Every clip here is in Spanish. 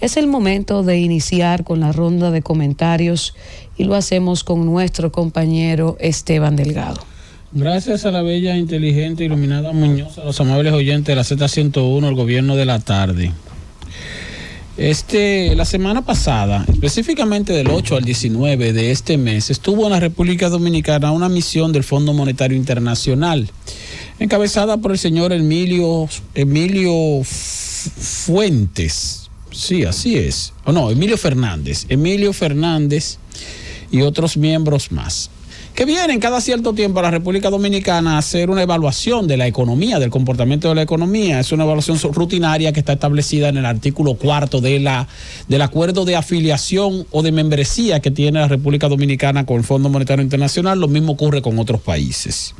Es el momento de iniciar con la ronda de comentarios y lo hacemos con nuestro compañero Esteban Delgado. Gracias a la bella, inteligente, iluminada Muñoz, a los amables oyentes de la Z101, el gobierno de la tarde. La semana pasada, específicamente del 8 al 19 de este mes, estuvo en la República Dominicana una misión del Fondo Monetario Internacional, encabezada por el señor Emilio Fuentes. Sí, así es. Emilio Fernández y otros miembros más, que vienen cada cierto tiempo a la República Dominicana a hacer una evaluación de la economía, del comportamiento de la economía. Es una evaluación rutinaria que está establecida en el artículo 4 del acuerdo de afiliación o de membresía que tiene la República Dominicana con el Fondo Monetario Internacional. Lo mismo ocurre con otros países.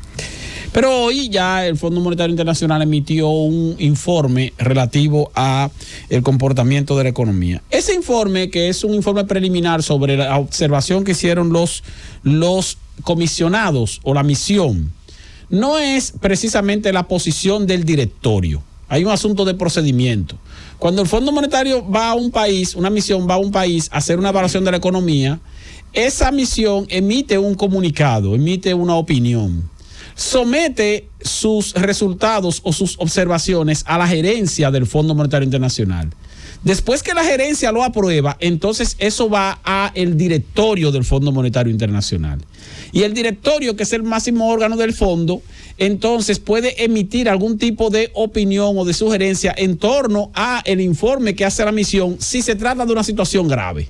Pero hoy ya el Fondo Monetario Internacional emitió un informe relativo a el comportamiento de la economía. Ese informe, que es un informe preliminar sobre la observación que hicieron los comisionados o la misión, no es precisamente la posición del directorio. Hay un asunto de procedimiento. Cuando el Fondo Monetario va a un país, una misión va a un país a hacer una evaluación de la economía, esa misión emite un comunicado, emite una opinión, somete sus resultados o sus observaciones a la gerencia del Fondo Monetario Internacional. Después que la gerencia lo aprueba, entonces eso va a el directorio del Fondo Monetario Internacional. Y el directorio, que es el máximo órgano del fondo, entonces puede emitir algún tipo de opinión o de sugerencia en torno a el informe que hace la misión si se trata de una situación grave.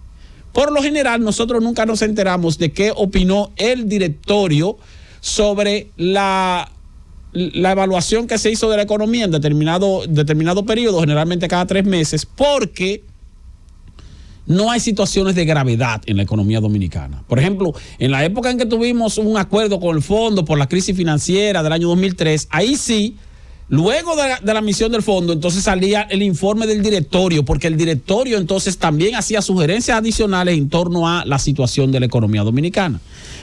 Por lo general, nosotros nunca nos enteramos de qué opinó el directorio sobre la evaluación que se hizo de la economía en determinado periodo, generalmente cada 3 meses, porque no hay situaciones de gravedad en la economía dominicana. Por ejemplo, en la época en que tuvimos un acuerdo con el fondo por la crisis financiera del año 2003, ahí sí, luego de la misión del fondo, entonces salía el informe del directorio, porque el directorio entonces también hacía sugerencias adicionales en torno a la situación de la economía dominicana.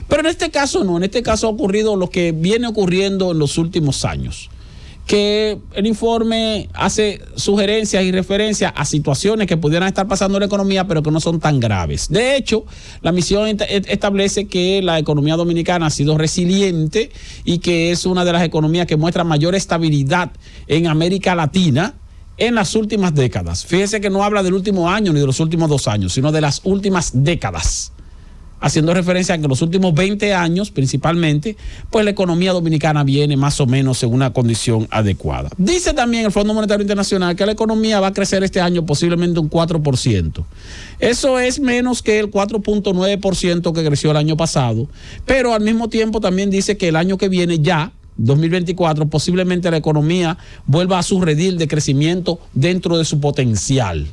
Pero en este caso no, en este caso ha ocurrido lo que viene ocurriendo en los últimos años, que el informe hace sugerencias y referencias a situaciones que pudieran estar pasando en la economía, pero que no son tan graves. De hecho, la misión establece que la economía dominicana ha sido resiliente y que es una de las economías que muestra mayor estabilidad en América Latina en las últimas décadas. Fíjese que no habla del último año ni de los últimos 2 años, sino de las últimas décadas, haciendo referencia a que en los últimos 20 años, principalmente, pues la economía dominicana viene más o menos en una condición adecuada. Dice también el Fondo Monetario Internacional que la economía va a crecer este año posiblemente un 4%. Eso es menos que el 4.9% que creció el año pasado, pero al mismo tiempo también dice que el año que viene ya, 2024, posiblemente la economía vuelva a su redil de crecimiento dentro de su potencial.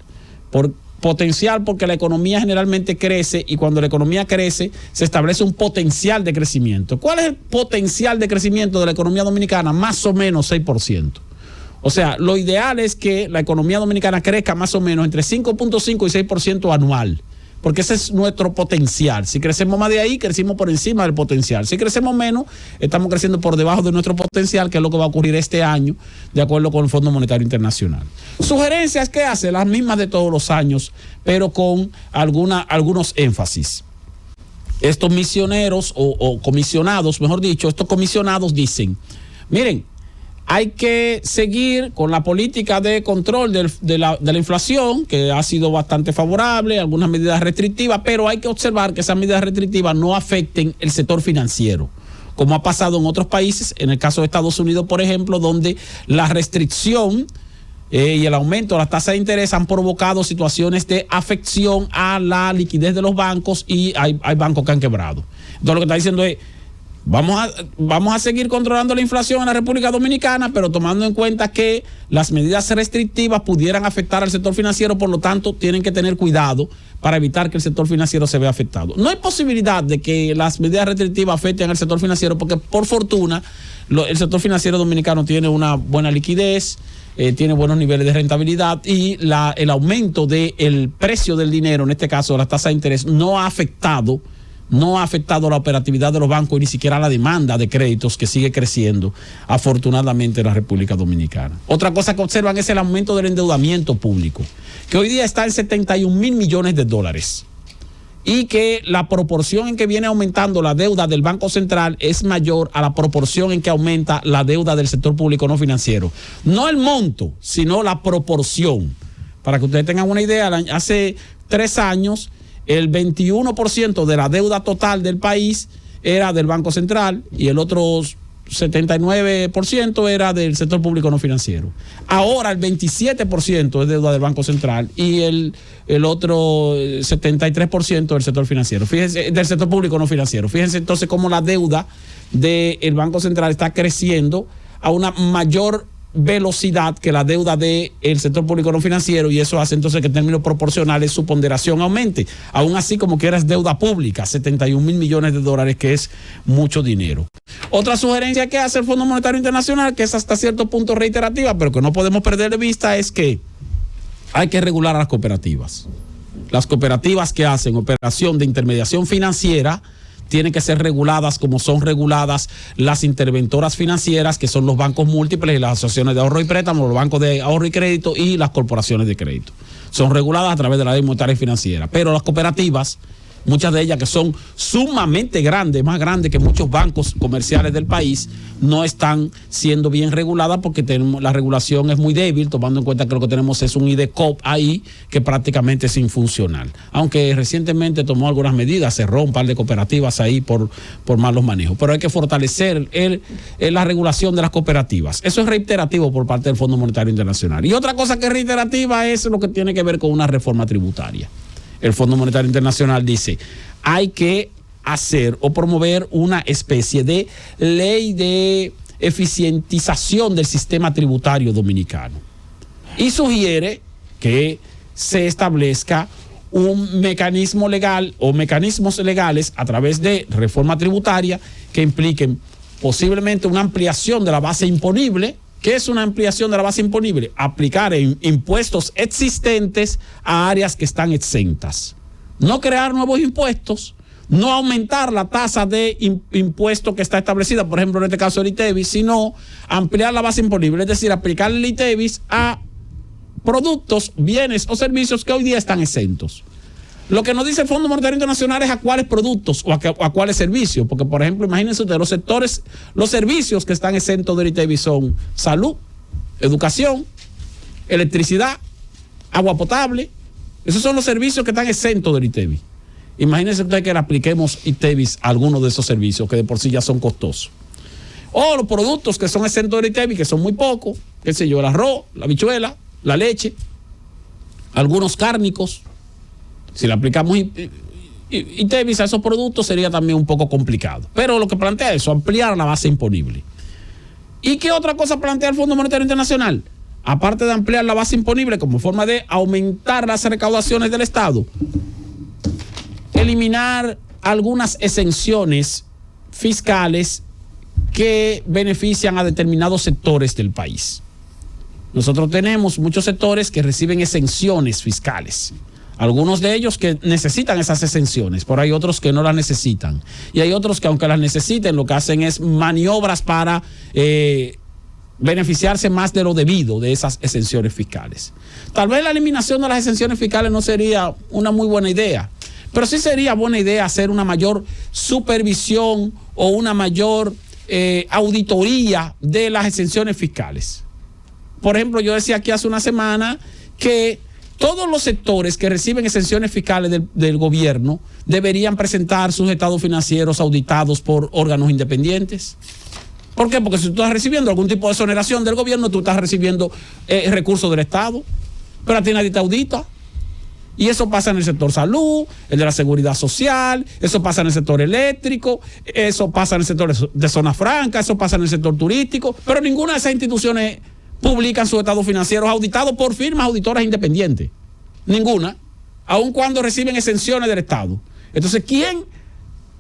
Potencial porque la economía generalmente crece y cuando la economía crece se establece un potencial de crecimiento. ¿Cuál es el potencial de crecimiento de la economía dominicana? Más o menos 6%. O sea, lo ideal es que la economía dominicana crezca más o menos entre 5.5 y 6% anual, porque ese es nuestro potencial. Si crecemos más de ahí, crecimos por encima del potencial. Si crecemos menos, estamos creciendo por debajo de nuestro potencial, que es lo que va a ocurrir este año, de acuerdo con el Fondo Monetario Internacional. Sugerencias que hace, las mismas de todos los años, pero con algunos énfasis. Estos misioneros o comisionados, mejor dicho, estos comisionados dicen, miren, hay que seguir con la política de control de la inflación, que ha sido bastante favorable, algunas medidas restrictivas, pero hay que observar que esas medidas restrictivas no afecten el sector financiero, como ha pasado en otros países, en el caso de Estados Unidos, por ejemplo, donde la restricción y el aumento de las tasas de interés han provocado situaciones de afección a la liquidez de los bancos y hay bancos que han quebrado. Entonces lo que está diciendo es, vamos a seguir controlando la inflación en la República Dominicana, pero tomando en cuenta que las medidas restrictivas pudieran afectar al sector financiero, por lo tanto tienen que tener cuidado para evitar que el sector financiero se vea afectado. No hay posibilidad de que las medidas restrictivas afecten al sector financiero porque, por fortuna, el sector financiero dominicano tiene una buena liquidez, tiene buenos niveles de rentabilidad y el aumento del precio del dinero, en este caso las tasas de interés, no ha afectado no ha afectado la operatividad de los bancos y ni siquiera la demanda de créditos, que sigue creciendo afortunadamente en la República Dominicana. Otra cosa que observan es el aumento del endeudamiento público, que hoy día está en 71,000 millones de dólares, y que la proporción en que viene aumentando la deuda del Banco Central es mayor a la proporción en que aumenta la deuda del sector público no financiero. No el monto, sino la proporción. Para que ustedes tengan una idea, hace 3 años el 21% de la deuda total del país era del Banco Central y el otro 79% era del sector público no financiero. Ahora el 27% es deuda del Banco Central y el otro 73% del sector financiero. Fíjense, del sector público no financiero. Fíjense entonces cómo la deuda del Banco Central está creciendo a una mayor velocidad que la deuda del sector público no financiero, y eso hace entonces que en términos proporcionales su ponderación aumente. Aún así, como quiera, es deuda pública, 71,000 millones de dólares, que es mucho dinero. Otra sugerencia que hace el Fondo Monetario Internacional, que es hasta cierto punto reiterativa, pero que no podemos perder de vista, es que hay que regular a las cooperativas. Las cooperativas que hacen operación de intermediación financiera tienen que ser reguladas como son reguladas las interventoras financieras, que son los bancos múltiples y las asociaciones de ahorro y préstamo, los bancos de ahorro y crédito y las corporaciones de crédito. Son reguladas a través de la ley monetaria y financiera. Pero las cooperativas, muchas de ellas que son sumamente grandes, más grandes que muchos bancos comerciales del país, no están siendo bien reguladas porque la regulación es muy débil, tomando en cuenta que lo que tenemos es un IDECOP ahí que prácticamente es infuncional. Aunque recientemente tomó algunas medidas, cerró un par de cooperativas ahí por malos manejos. Pero hay que fortalecer la regulación de las cooperativas. Eso es reiterativo por parte del Fondo Monetario Internacional. Y otra cosa que es reiterativa es lo que tiene que ver con una reforma tributaria. El Fondo Monetario Internacional dice, hay que hacer o promover una especie de ley de eficientización del sistema tributario dominicano. Y sugiere que se establezca un mecanismo legal o mecanismos legales a través de reforma tributaria que impliquen posiblemente una ampliación de la base imponible. ¿Qué es una ampliación de la base imponible? Aplicar impuestos existentes a áreas que están exentas. No crear nuevos impuestos, no aumentar la tasa de impuesto que está establecida, por ejemplo, en este caso el ITEVIS, sino ampliar la base imponible, es decir, aplicar el ITEVIS a productos, bienes o servicios que hoy día están exentos. Lo que nos dice el Fondo Monetario Internacional es a cuáles productos o a cuáles servicios, porque por ejemplo, imagínense ustedes, los servicios que están exentos del ITEVIS son salud, educación, electricidad, agua potable. Esos son los servicios que están exentos del ITEVIS. Imagínense ustedes que le apliquemos ITEVIS a algunos de esos servicios que de por sí ya son costosos. O los productos que son exentos del ITEVIS, que son muy pocos, qué sé yo, el arroz, la habichuela, la leche, algunos cárnicos. Si le aplicamos ITEVIS a esos productos sería también un poco complicado. Pero lo que plantea eso, ampliar la base imponible. ¿Y qué otra cosa plantea el Fondo Monetario Internacional? Aparte de ampliar la base imponible como forma de aumentar las recaudaciones del Estado, eliminar algunas exenciones fiscales que benefician a determinados sectores del país. Nosotros tenemos muchos sectores que reciben exenciones fiscales. Algunos de ellos que necesitan esas exenciones, pero hay otros que no las necesitan. Y hay otros que aunque las necesiten, lo que hacen es maniobras para beneficiarse más de lo debido de esas exenciones fiscales. Tal vez la eliminación de las exenciones fiscales no sería una muy buena idea, pero sí sería buena idea hacer una mayor supervisión o una mayor auditoría de las exenciones fiscales. Por ejemplo, yo decía aquí hace una semana que todos los sectores que reciben exenciones fiscales del gobierno deberían presentar sus estados financieros auditados por órganos independientes. ¿Por qué? Porque si tú estás recibiendo algún tipo de exoneración del gobierno, tú estás recibiendo recursos del Estado, pero a ti nadie te audita. Y eso pasa en el sector salud, el de la seguridad social, eso pasa en el sector eléctrico, eso pasa en el sector de zona franca, eso pasa en el sector turístico, pero ninguna de esas instituciones publican sus estados financieros auditados por firmas auditoras independientes. Ninguna, aun cuando reciben exenciones del Estado. Entonces, ¿quién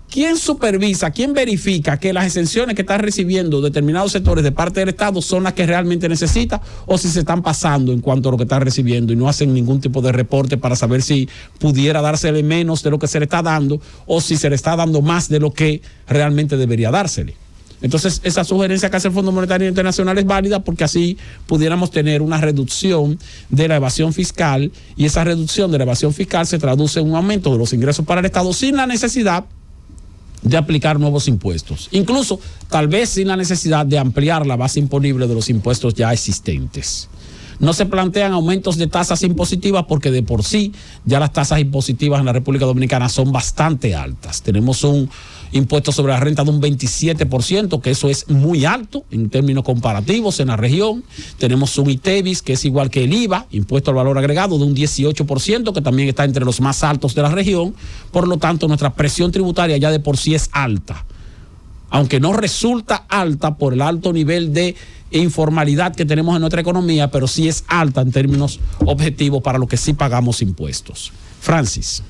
¿quién supervisa, quién verifica que las exenciones que están recibiendo determinados sectores de parte del Estado son las que realmente necesita, o si se están pasando en cuanto a lo que están recibiendo y no hacen ningún tipo de reporte para saber si pudiera dársele menos de lo que se le está dando o si se le está dando más de lo que realmente debería dársele? Entonces, esa sugerencia que hace el Fondo Monetario Internacional es válida, porque así pudiéramos tener una reducción de la evasión fiscal, y esa reducción de la evasión fiscal se traduce en un aumento de los ingresos para el Estado sin la necesidad de aplicar nuevos impuestos, incluso tal vez sin la necesidad de ampliar la base imponible de los impuestos ya existentes. No se plantean aumentos de tasas impositivas, porque de por sí ya las tasas impositivas en la República Dominicana son bastante altas. Tenemos un impuesto sobre la renta de un 27%, que eso es muy alto en términos comparativos en la región. Tenemos un ITEVIS, que es igual que el IVA, impuesto al valor agregado, de un 18%, que también está entre los más altos de la región. Por lo tanto, nuestra presión tributaria ya de por sí es alta, aunque no resulta alta por el alto nivel de informalidad que tenemos en nuestra economía, pero sí es alta en términos objetivos para lo que sí pagamos impuestos. Francis.